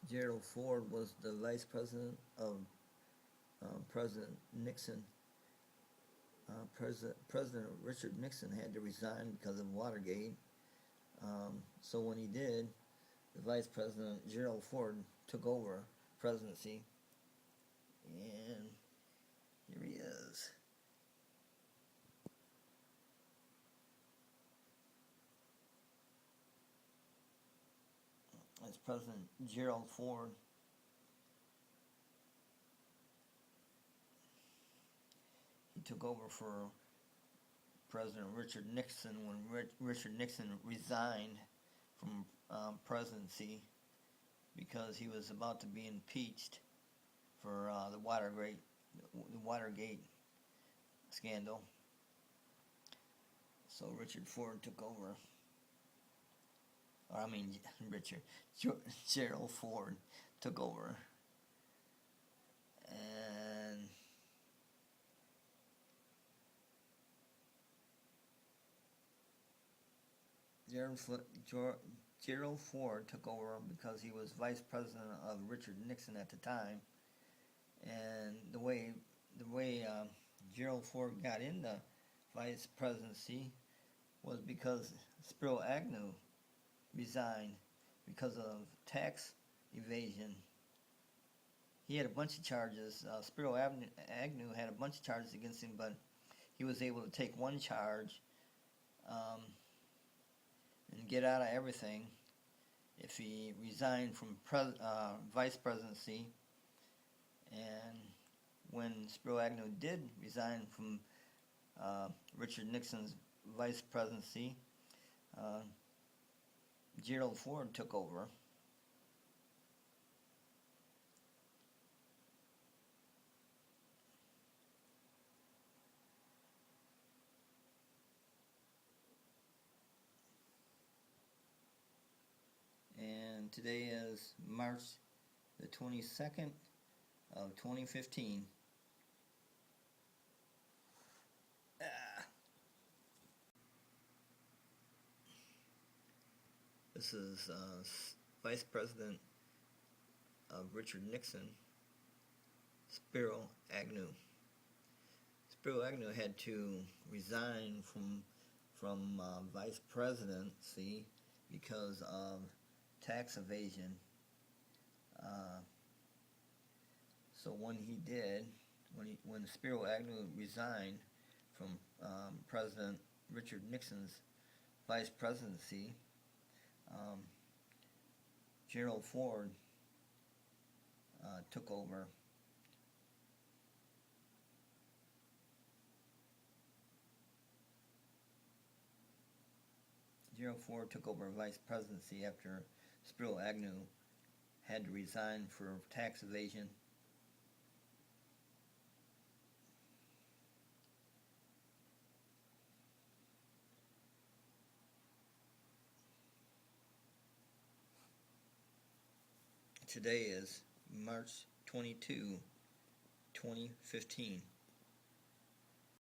Gerald Ford was the vice president of President Nixon. President Richard Nixon had to resign because of Watergate. So when he did, the vice president Gerald Ford took over presidency, and here he is. As President Gerald Ford. He took over for President Richard Nixon when Richard Nixon resigned from presidency because he was about to be impeached for the Watergate scandal. So Richard Ford took over. Gerald Ford took over. And Gerald Ford took over because he was vice president of Richard Nixon at the time. And the way Gerald Ford got into vice presidency was because Spiro Agnew resigned because of tax evasion. He had a bunch of charges. Spiro Agnew had a bunch of charges against him, but he was able to take one charge and get out of everything if he resigned from vice presidency. And when Spiro Agnew did resign from Richard Nixon's vice presidency, Gerald Ford took over. And today is March the 22nd of 2015. This is Vice President of Richard Nixon, Spiro Agnew. Spiro Agnew had to resign from vice presidency because of tax evasion. So when he did, when Spiro Agnew resigned from President Richard Nixon's vice presidency, Gerald Ford took over. Gerald Ford took over vice presidency after Spiro Agnew had to resign for tax evasion. Today is March 22, 2015.